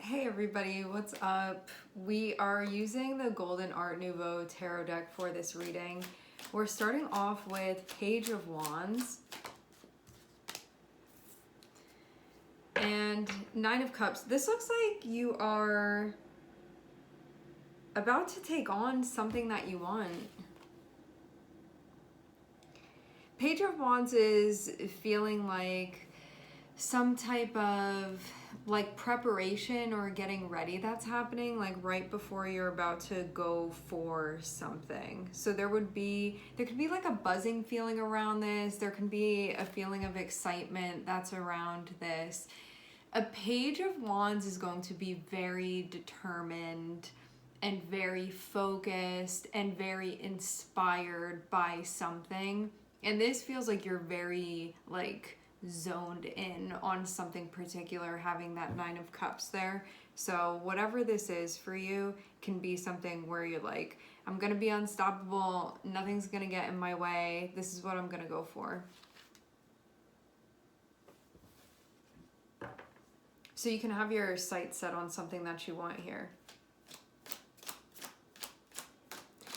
Hey everybody, what's up? We are using the Golden Art Nouveau tarot deck for this reading. We're starting off with Page of Wands and Nine of Cups. This looks like you are about to take on something that you want. Page of Wands is feeling like some type of like preparation or getting ready that's happening like right before you're about to go for something. So there could be like a buzzing feeling around this. There can be a feeling of excitement that's around this. A Page of Wands is going to be very determined and very focused and very inspired by something. And this feels like you're very like zoned in on something particular, having that Nine of Cups there. So whatever this is for you can be something where you're like, I'm gonna be unstoppable, nothing's gonna get in my way, this is what I'm gonna go for. So you can have your sights set on something that you want here.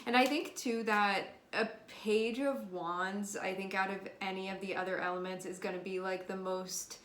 And I think too that a Page of Wands, I think out of any of the other elements, is going to be like the most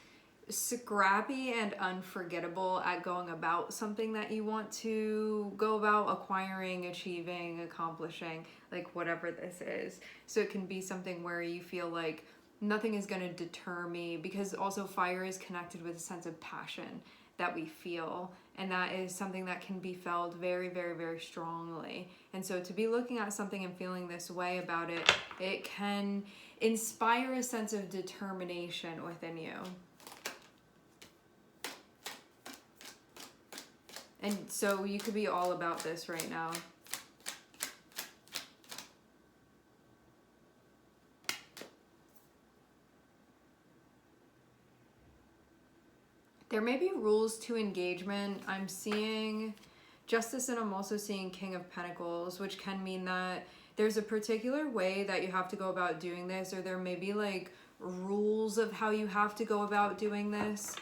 scrappy and unforgettable at going about something that you want to go about acquiring, achieving, accomplishing, like whatever this is. So it can be something where you feel like nothing is going to deter me, because also fire is connected with a sense of passion that we feel, and that is something that can be felt very, very, very strongly. And so to be looking at something and feeling this way about it, it can inspire a sense of determination within you. And so you could be all about this right now. There may be rules to engagement. I'm seeing Justice, and I'm also seeing King of Pentacles, which can mean that there's a particular way that you have to go about doing this, or there may be like rules of how you have to go about doing this.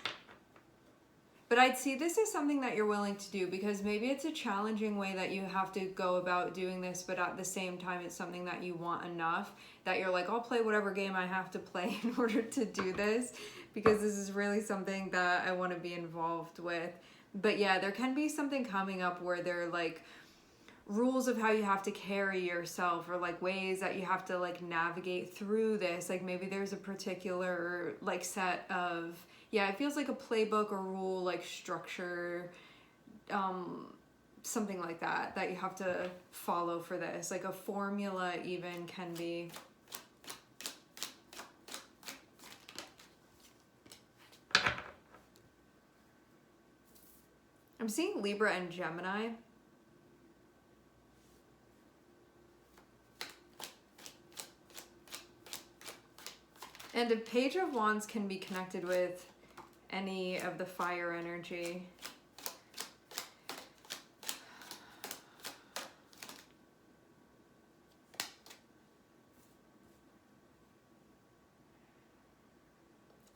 But I'd see this as something that you're willing to do, because maybe it's a challenging way that you have to go about doing this, but at the same time it's something that you want enough that you're like, I'll play whatever game I have to play in order to do this, because this is really something that I want to be involved with. But yeah, there can be something coming up where there are like rules of how you have to carry yourself, or like ways that you have to like navigate through this. Like maybe there's a particular like set of, yeah, it feels like a playbook or rule, like structure, something like that you have to follow for this. Like a formula even can be. I'm seeing Libra and Gemini. And a Page of Wands can be connected with any of the fire energy.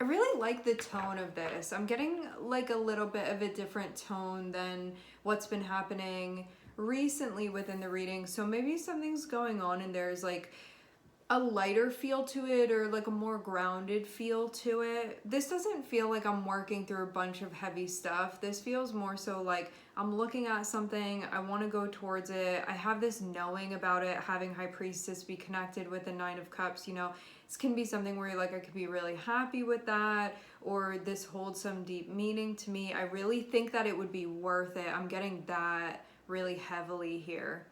I really like the tone of this. I'm getting like a little bit of a different tone than what's been happening recently within the reading. So maybe something's going on and there's like a lighter feel to it, or like a more grounded feel to it. This doesn't feel like I'm working through a bunch of heavy stuff. This feels more so like I'm looking at something, I want to go towards it. I have this knowing about it, having High Priestess be connected with the Nine of Cups, you know. This can be something where you're like, I could be really happy with that, or this holds some deep meaning to me. I really think that it would be worth it. I'm getting that really heavily here.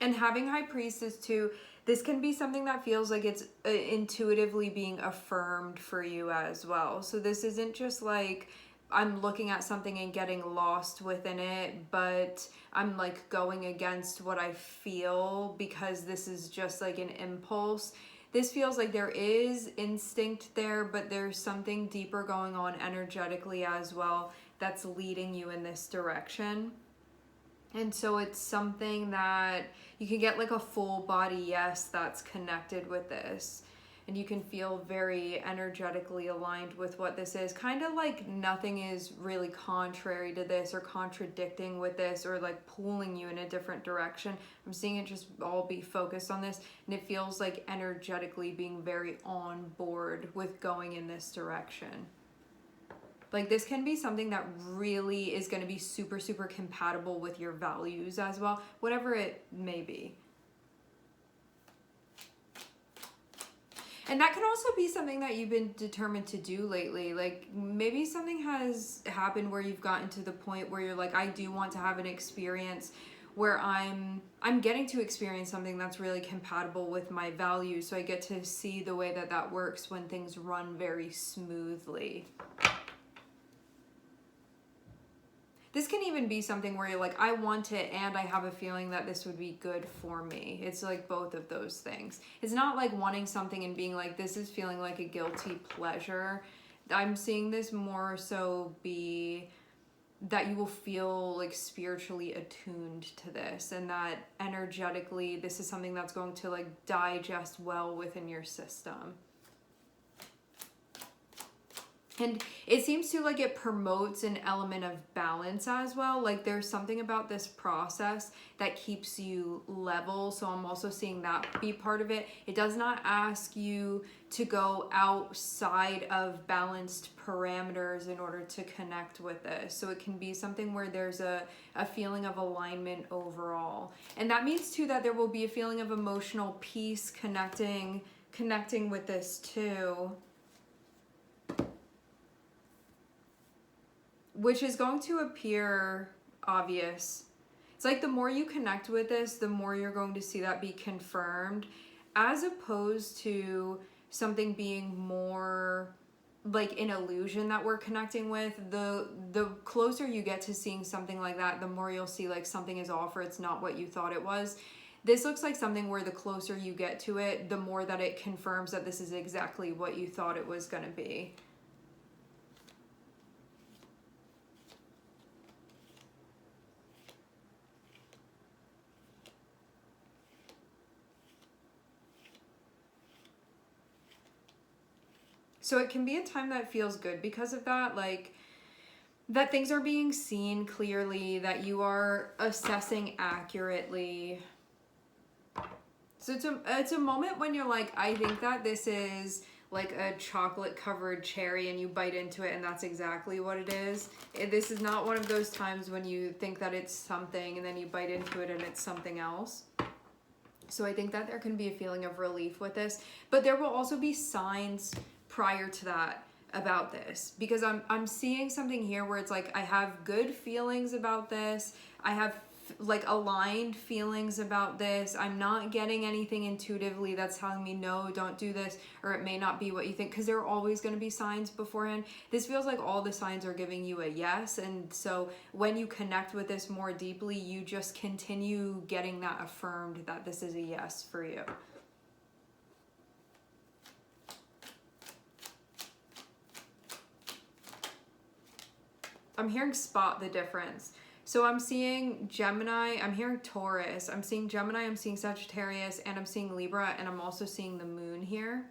And having High Priestess too, this can be something that feels like it's intuitively being affirmed for you as well. So this isn't just like I'm looking at something and getting lost within it, but I'm like going against what I feel because this is just like an impulse. This feels like there is instinct there, but there's something deeper going on energetically as well that's leading you in this direction. And so it's something that you can get like a full body yes that's connected with this. and you can feel very energetically aligned with what this is. Kind of like nothing is really contrary to this or contradicting with this or like pulling you in a different direction. I'm seeing it just all be focused on this, and it feels like energetically being very on board with going in this direction. Like this can be something that really is going to be super, super compatible with your values as well, whatever it may be. And that can also be something that you've been determined to do lately. Like maybe something has happened where you've gotten to the point where you're like, I do want to have an experience where I'm getting to experience something that's really compatible with my values. So I get to see the way that that works when things run very smoothly. This can even be something where you're like, I want it and I have a feeling that this would be good for me. It's like both of those things. It's not like wanting something and being like, this is feeling like a guilty pleasure. I'm seeing this more so be that you will feel like spiritually attuned to this, and that energetically this is something that's going to like digest well within your system. And it seems to like it promotes an element of balance as well. Like there's something about this process that keeps you level. So I'm also seeing that be part of it. It does not ask you to go outside of balanced parameters in order to connect with this. So it can be something where there's a feeling of alignment overall. And that means too that there will be a feeling of emotional peace connecting with this too. Which is going to appear obvious. It's like the more you connect with this, the more you're going to see that be confirmed, as opposed to something being more like an illusion that we're connecting with. The closer you get to seeing something like that, the more you'll see like something is off or it's not what you thought it was. This looks like something where the closer you get to it, the more that it confirms that this is exactly what you thought it was going to be. So it can be a time that feels good because of that, like that things are being seen clearly, that you are assessing accurately. So it's a moment when you're like, I think that this is like a chocolate covered cherry, and you bite into it and that's exactly what it is. This is not one of those times when you think that it's something and then you bite into it and it's something else. So I think that there can be a feeling of relief with this, but there will also be signs prior to that about this, because I'm seeing something here where it's like I have good feelings about this, I have like aligned feelings about this, I'm not getting anything intuitively that's telling me no, don't do this, or it may not be what you think, because there are always going to be signs beforehand. This feels like all the signs are giving you a yes, and so when you connect with this more deeply, you just continue getting that affirmed that this is a yes for you. I'm hearing spot the difference. So I'm seeing Gemini, I'm hearing Taurus, I'm seeing Gemini, I'm seeing Sagittarius, and I'm seeing Libra, and I'm also seeing the moon here.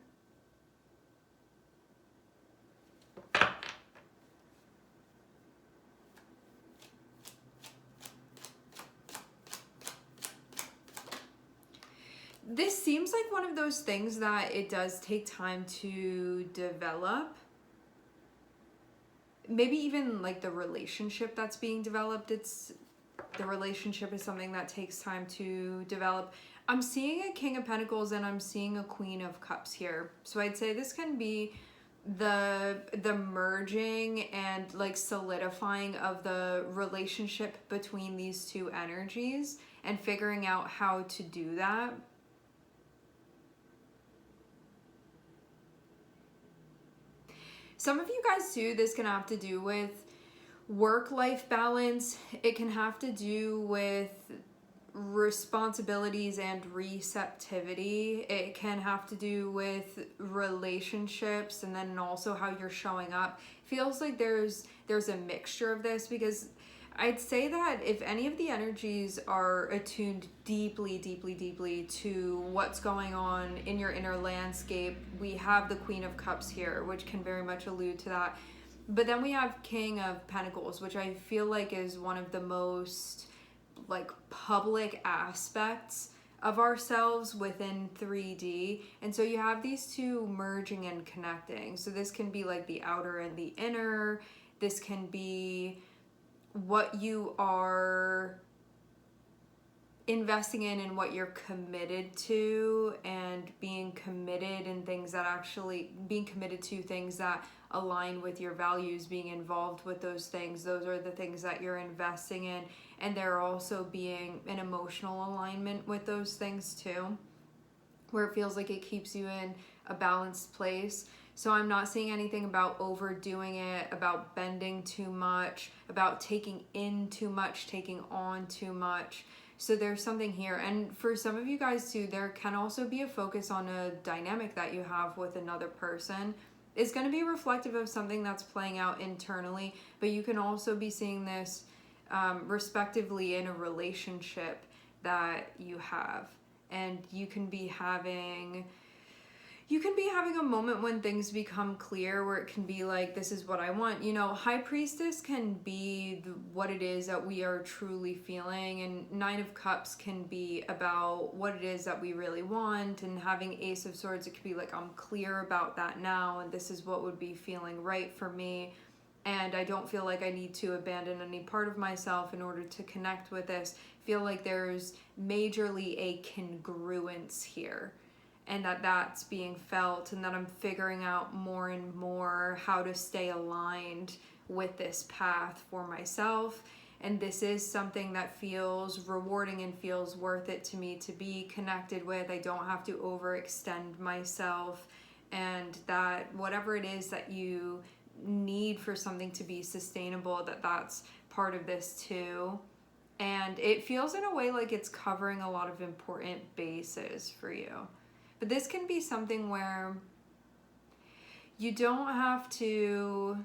This seems like one of those things that it does take time to develop. Maybe even like the relationship that's being developed, the relationship is something that takes time to develop. I'm seeing a King of Pentacles and I'm seeing a Queen of Cups here. So I'd say this can be the merging and like solidifying of the relationship between these two energies and figuring out how to do that. Some of you guys too, this can have to do with work-life balance. It can have to do with responsibilities and receptivity. It can have to do with relationships, and then also how you're showing up. Feels like there's a mixture of this, because I'd say that if any of the energies are attuned deeply, deeply, deeply to what's going on in your inner landscape, we have the Queen of Cups here, which can very much allude to that. But then we have King of Pentacles, which I feel like is one of the most like public aspects of ourselves within 3D. And so you have these two merging and connecting. So this can be like the outer and the inner. This can be what you are investing in and what you're committed to, and being committed in things that actually, being committed to things that align with your values, being involved with those things. Those are the things that you're investing in. And there also being an emotional alignment with those things too, where it feels like it keeps you in a balanced place. So I'm not seeing anything about overdoing it, about bending too much, about taking in too much, taking on too much. So there's something here. And for some of you guys too, there can also be a focus on a dynamic that you have with another person. It's going to be reflective of something that's playing out internally, but you can also be seeing this respectively in a relationship that you have. And you can be having a moment when things become clear, where it can be like, this is what I want. You know, High Priestess can be what it is that we are truly feeling, and Nine of Cups can be about what it is that we really want, and having Ace of Swords, it could be like, I'm clear about that now, and this is what would be feeling right for me, and I don't feel like I need to abandon any part of myself in order to connect with this. I feel like there's majorly a congruence here, and that's being felt, and that I'm figuring out more and more how to stay aligned with this path for myself. And this is something that feels rewarding and feels worth it to me to be connected with. I don't have to overextend myself, and that whatever it is that you need for something to be sustainable, that's part of this too. And it feels in a way like it's covering a lot of important bases for you. But this can be something where you don't have to...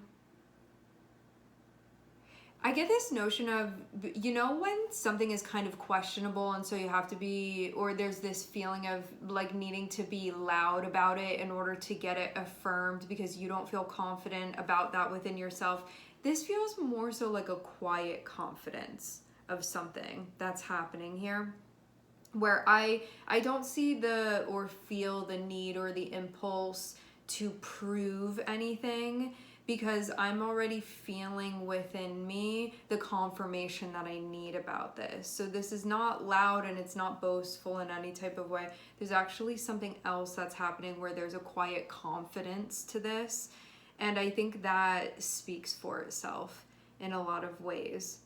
I get this notion of, you know, when something is kind of questionable, and so you have to be, or there's this feeling of like needing to be loud about it in order to get it affirmed because you don't feel confident about that within yourself. This feels more so like a quiet confidence of something that's happening here, where I don't see or feel the need or the impulse to prove anything, because I'm already feeling within me the confirmation that I need about this. So this is not loud, and it's not boastful in any type of way. There's actually something else that's happening where there's a quiet confidence to this. And I think that speaks for itself in a lot of ways.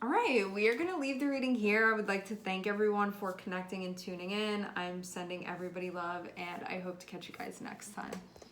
All right, we are going to leave the reading here. I would like to thank everyone for connecting and tuning in. I'm sending everybody love, and I hope to catch you guys next time.